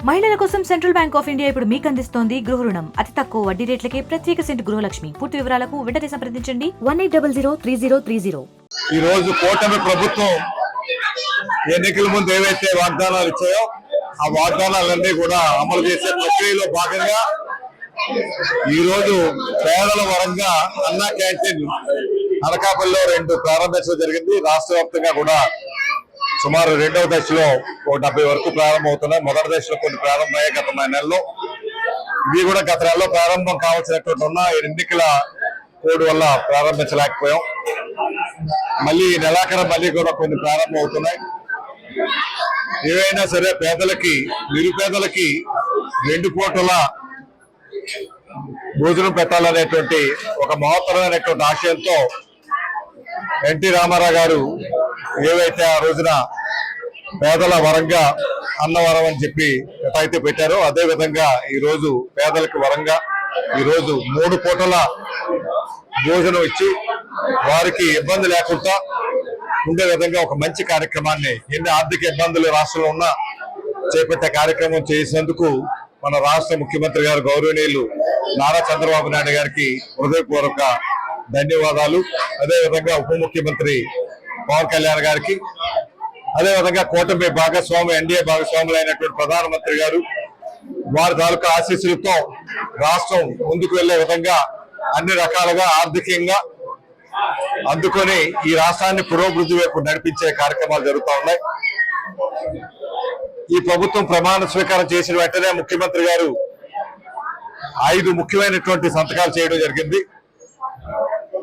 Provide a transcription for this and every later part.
మహిళల కోసం central bank of India ఇప్పుడు మీకు అందిస్తోంది గృహ రుణం. అతి తక్కువ వడ్డీ రేట్లకే ప్రత్యేక సెంటు గృహలక్ష్మి. పూర్తి వివరాలకు వెంటనే సంప్రదించండి 18003030. ఈ రోజు కూటమి ప్రభుత్వం ఎన్నికల ముందు ఏవైతే వాగ్దానాలు ఇచ్చాయో ఆ వాగ్దానాలన్నీ కూడా అమలు చేసే ప్రక్రియలో భాగంగా ఈ రోజు పేదల వరంగా అన్నా క్యాంటీన్ అనకాపల్లిలో 2 ప్రారంభించడం జరిగింది. రాష్ట్ర వ్యాప్తంగా కూడా సుమారు 2వ దశలో 70 వరకు ప్రారంభమవుతున్నాయి. మొదటి దశలో కొన్ని ప్రారంభమయ్యాయి గత నెలలో. ఇవి కూడా గత నెలలో ప్రారంభం కావాల్సినటువంటి ఉన్న ఎన్నికల కోడ్ వల్ల ప్రారంభించలేకపోయాం. మళ్ళీ ఈ నెలాఖరు మళ్ళీ కూడా కొన్ని ప్రారంభం అవుతున్నాయి. ఏవైనా సరే పేదలకి, నిరుపేదలకి 2 పూటల భోజనం పెట్టాలనేటువంటి ఒక మహత్తరమైనటువంటి ఆశయంతో ఎన్టీ రామారావు గారు ఏవైతే ఆ రోజున పేదల వరంగా అన్నవరం అని చెప్పి ఎటైతే పెట్టారో అదే విధంగా ఈ రోజు పేదలకు వరంగా ఈ రోజు 3 పూటల భోజనం ఇచ్చి వారికి ఇబ్బంది లేకుండా ఉండే విధంగా ఒక మంచి కార్యక్రమాన్ని, ఎన్ని ఆర్థిక ఇబ్బందులు రాష్ట్రంలో ఉన్నా చేపట్టే కార్యక్రమం చేసినందుకు మన రాష్ట్ర ముఖ్యమంత్రి గారు గౌరవనీయులు నారా చంద్రబాబు నాయుడు గారికి హృదయపూర్వక ధన్యవాదాలు. అదేవిధంగా ఉప ముఖ్యమంత్రి పవన్ కళ్యాణ్ గారికి, అదేవిధంగా కూటమి భాగస్వామి, ఎన్డీఏ భాగస్వాములైనటువంటి ప్రధానమంత్రి గారు వారి తాలూకా ఆశీస్సులతో రాష్ట్రం ముందుకు వెళ్లే విధంగా అన్ని రకాలుగా ఆర్థికంగా అందుకొని ఈ రాష్ట్రాన్ని పురోభివృద్ధి వైపు నడిపించే కార్యక్రమాలు జరుగుతూ ఉన్నాయి. ఈ ప్రభుత్వం ప్రమాణ స్వీకారం చేసిన వెంటనే ముఖ్యమంత్రి గారు 5 ముఖ్యమైనటువంటి సంతకాలు చేయడం జరిగింది.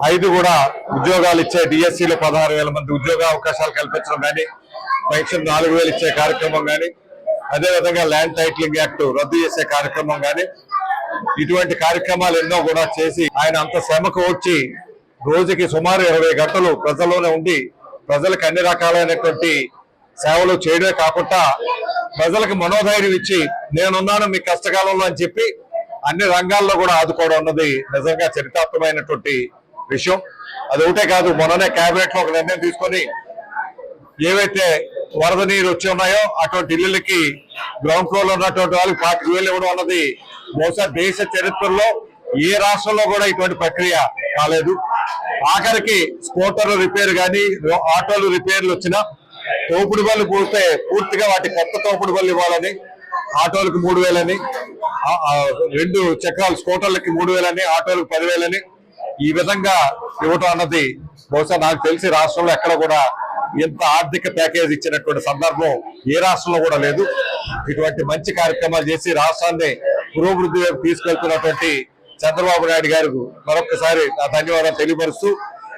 5 కూడా ఉద్యోగాలు ఇచ్చే డిఎస్సీలో 16,000 మంది ఉద్యోగ అవకాశాలు కల్పించడం కానీ, పెన్షన్ 4,000 ఇచ్చే కార్యక్రమం కానీ, అదేవిధంగా ల్యాండ్ టైటిలింగ్ యాక్ట్ రద్దు చేసే కార్యక్రమం కానీ, ఇటువంటి కార్యక్రమాలు ఎన్నో కూడా చేసి ఆయన అంత శ్రమకు వచ్చి రోజుకి సుమారు 20 గంటలు ప్రజల్లోనే ఉండి ప్రజలకు అన్ని రకాలైనటువంటి సేవలు చేయడమే కాకుండా ప్రజలకు మనోధైర్యం ఇచ్చి నేనున్నాను మీ కష్టకాలంలో అని చెప్పి అన్ని రంగాల్లో కూడా ఆదుకోవడం అన్నది నిజంగా చరిత్రాత్మకమైనటువంటి విషయం. అది ఒకటే కాదు, మొన్ననే కేబినెట్ లో ఒక నిర్ణయం తీసుకొని ఏవైతే వరద నీరు వచ్చి ఉన్నాయో అటువంటి ఇళ్లకి గ్రౌండ్ ఫ్లోర్ లో ఉన్నటువంటి వాళ్ళకి 40,000 ఇవ్వడం అన్నది బహుశా దేశ చరిత్రలో ఏ రాష్ట్రంలో కూడా ఇటువంటి ప్రక్రియ కాలేదు. ఆఖరికి స్కూటర్లు రిపేర్ కానీ, ఆటోలు రిపేర్లు వచ్చినా తోపుడు బళ్ళు పోతే పూర్తిగా వాటి కొత్త తోపుడు బళ్ళు ఇవ్వాలని, ఆటోలకు 3,000 అని, 2 చక్రాల స్కూటర్లకి 3,000 అని, ఆటోలకు 10,000 అని ఈ విధంగా ఇవ్వటం అన్నది బహుశా నాకు తెలిసి రాష్ట్రంలో ఎక్కడ కూడా ఇంత ఆర్థిక ప్యాకేజ్ ఇచ్చినటువంటి సందర్భం ఏ రాష్ట్రంలో కూడా లేదు. ఇటువంటి మంచి కార్యక్రమాలు చేసి రాష్ట్రాన్ని పురోభివృద్ధి వైపు తీసుకెళ్తున్నటువంటి చంద్రబాబు నాయుడు గారికి మరొకసారి నా ధన్యవాదాలు తెలియపరుస్తూ,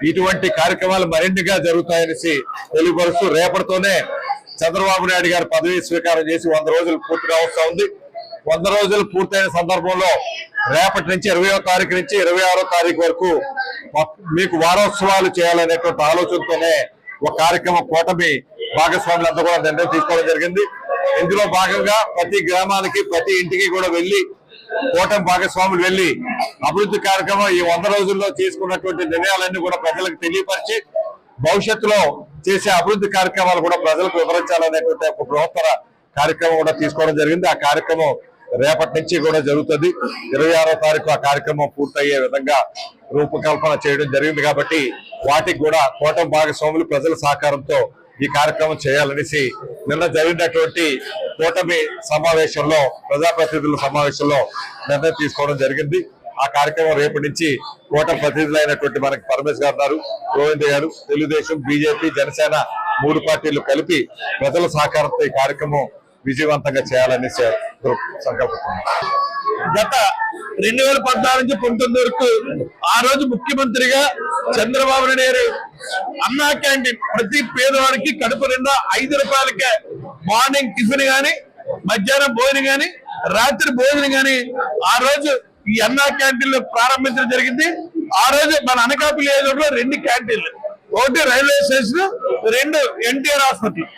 ఇటువంటి కార్యక్రమాలు మరిన్నిగా జరుగుతాయనేసి తెలియపరుస్తూ, రేపటితోనే చంద్రబాబు నాయుడు గారు పదవీ స్వీకారం చేసి 100 రోజులు పూర్తిగా వస్తా ఉంది. 100 రోజులు పూర్తయిన సందర్భంలో రేపటి నుంచి 20వ తారీఖు నుంచి 26వ తారీఖు వరకు మీకు వారోత్సవాలు చేయాలనేటువంటి ఆలోచనతోనే ఒక కార్యక్రమం కూటమి భాగస్వాములంతా కూడా నిర్ణయం తీసుకోవడం జరిగింది. ఇందులో భాగంగా ప్రతి గ్రామానికి, ప్రతి ఇంటికి కూడా వెళ్లి కూటమి భాగస్వాములు వెళ్లి అభివృద్ధి కార్యక్రమం ఈ 100 రోజుల్లో తీసుకున్నటువంటి నిర్ణయాలన్నీ కూడా ప్రజలకు తెలియపరిచి భవిష్యత్తులో చేసే అభివృద్ధి కార్యక్రమాలు కూడా ప్రజలకు వివరించాలనేటువంటి ఒక బృహత్తర కార్యక్రమం కూడా తీసుకోవడం జరిగింది. ఆ కార్యక్రమం రేపటి నుంచి కూడా జరుగుతుంది. 26వ తారీఖు ఆ కార్యక్రమం పూర్తయ్యే విధంగా రూపకల్పన చేయడం జరిగింది. కాబట్టి వాటికి కూడా కూటమి భాగస్వాములు ప్రజల సహకారంతో ఈ కార్యక్రమం చేయాలనేసి నిన్న జరిగినటువంటి కూటమి సమావేశంలో, ప్రజాప్రతినిధుల సమావేశంలో నిర్ణయం తీసుకోవడం జరిగింది. ఆ కార్యక్రమం రేపటి నుంచి కూటమి ప్రతినిధులైనటువంటి మనకి పరమేశ్వర్ గారు ఉన్నారు, గోవింద్ గారు, తెలుగుదేశం, బీజేపీ, జనసేన 3 పార్టీలు కలిపి ప్రజల సహకారంతో ఈ కార్యక్రమం విజయవంతంగా చేయాలనేసి సంకల్పిస్తున్నాం. గత 2014 నుంచి 19 వరకు ఆ రోజు ముఖ్యమంత్రిగా చంద్రబాబు నాయుడు గారు అన్నా క్యాంటీన్ ప్రతి పేదవాడికి కడుపు నిండా 5 రూపాయలకే మార్నింగ్ టిఫిన్ గాని, మధ్యాహ్నం భోజనం గాని, రాత్రి భోజనం గాని ఆ రోజు ఈ అన్నా క్యాంటీన్లు ప్రారంభించడం జరిగింది. ఆ రోజు మన అనకాపల్లి ఏరియాలో 2 క్యాంటీన్లు, ఒకటి రైల్వే స్టేషన్, 2 ఎన్టీఆర్ హాస్పిటల్,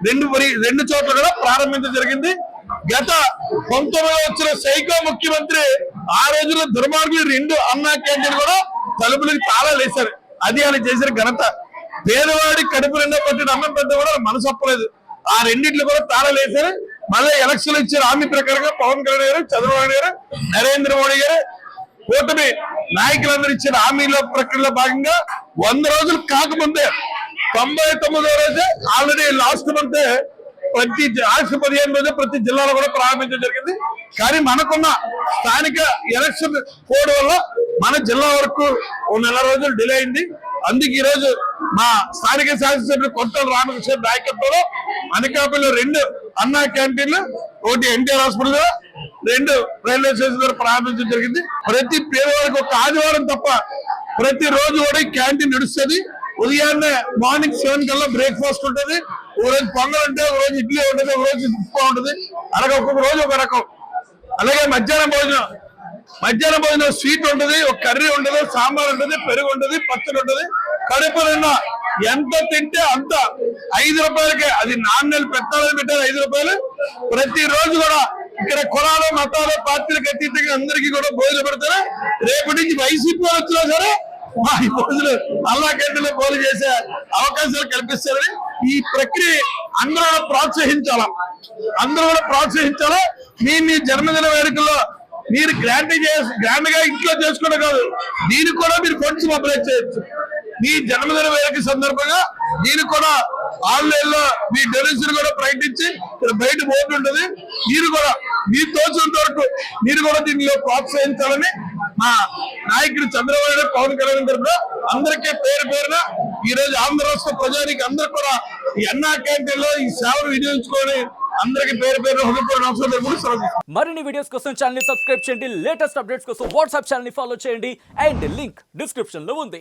2 చోట్ల కూడా ప్రారంభించడం జరిగింది. గత 19లో వచ్చిన సైకో ముఖ్యమంత్రి ఆ రోజుల్లో దుర్మార్గులు 2 అన్నా క్యాంటీన్ కూడా తలుపులకు తాళాలు వేశారు. అది ఆయన చేసిన ఘనత. పేదవాడి కడుపు నిండా పట్టిన అన్నం పెద్ద కూడా మనసు ఒప్పలేదు. ఆ రెండింటిలో కూడా తాళాలు వేశారు. మళ్ళీ ఎలక్షన్ ఇచ్చిన హామీ ప్రకారంగా పవన్ కళ్యాణ్ గారు, చంద్రబాబు నాయుడు గారు, నరేంద్ర మోడీ గారు, కూటమి నాయకులందరూ ఇచ్చిన హామీల ప్రక్రియలో భాగంగా 100 రోజులు కాకముందే 99వ రోజు ఆల్రెడీ లాస్ట్ మంత్ ప్రతి ఆగస్టు 15 రోజు ప్రతి జిల్లాలో కూడా ప్రారంభించడం జరిగింది. కానీ మనకున్న స్థానిక ఎలక్షన్ కోడ్ వల్ల మన జిల్లా వరకు 1 నెల రోజులు డిలే అయింది. అందుకే ఈ రోజు మా స్థానిక శాసనసభ్యులు కొత్తల రామకృష్ణ నాయకత్వంలో అనకాపల్లిలో 2 అన్నా క్యాంటీన్లు, ఒకటి ఎన్టీఆర్ హాస్పిటల్, 2 రైల్వే స్టేషన్ దగ్గర ప్రారంభించడం జరిగింది. ప్రతి పేదవారికి ఒక ఆదివారం తప్ప ప్రతి రోజు కూడా క్యాంటీన్ నడుస్తుంది. ఉదయాన్నే మార్నింగ్ 7 కల్లా బ్రేక్ఫాస్ట్ ఉంటుంది. ఒక రోజు పొంగల్ ఉంటుంది, ఒక రోజు ఇడ్లీ ఉంటుంది, ఒక రోజు ఉప్మా ఉంటుంది. అలాగే ఒక్కొక్క రోజు ఒక రకం. అలాగే మధ్యాహ్నం భోజనం స్వీట్ ఉంటుంది, ఒక కర్రీ ఉంటుంది, సాంబార్ ఉంటుంది, పెరుగు ఉంటుంది, పచ్చడి ఉంటుంది. కడుపు నిండా ఎంత తింటే అంత 5 రూపాయలకే, అది నాన్నలు పెట్టాలని పెట్టారు 5 రూపాయలు. ప్రతి రోజు కూడా ఇక్కడ కులాలు, మతాలు, పార్టీలకు అతీతంగా అందరికీ కూడా భోజనం పెడతారు. రేపటి నుంచి వైసీపీ వచ్చినా సరే ఈ రోజులు అల్లా గంటలో పోలు చేసే అవకాశాలు కల్పిస్తారని ఈ ప్రక్రియ అందరూ కూడా ప్రోత్సహించాలా. మీ జన్మదిన వేడుకల్లో మీరు గ్రాండ్ గా ఇంట్లో చేసుకోవడం కాదు, దీనికి కూడా మీరు ఫండ్స్ మొబైలైజ్ చేయొచ్చు. మీ జన్మదిన వేడుక సందర్భంగా దీనికి కూడా ఆన్లైన్ లో మీ డొనేషన్ కూడా ప్రకటించి బయట బోర్డు ఉంటుంది. మీరు కూడా మీ తోచినంత వరకు మీరు కూడా దీనిలో ప్రోత్సహించాలని మా నాయకుడు చంద్రబాబు నాయుడు, పవన్ కళ్యాణ్ గారు అందరికీ పేరున ఈ రోజు ఆంధ్ర రాష్ట్ర ప్రజానికి అందరూ కూడా ఈ అన్నా క్యాంటీన్ లో ఈ సేవలు వినియోగించుకొని అందరికి పేరు నమస్కారం. మరిన్ని వీడియోస్ కోసం ఛానల్ ని సబ్స్క్రైబ్ చేయండి. లేటెస్ట్ అప్డేట్స్ కోసం వాట్సాప్ ఛానల్ ని ఫాలో చేయండి. అండ్ లింక్ డిస్క్రిప్షన్ లో ఉంది.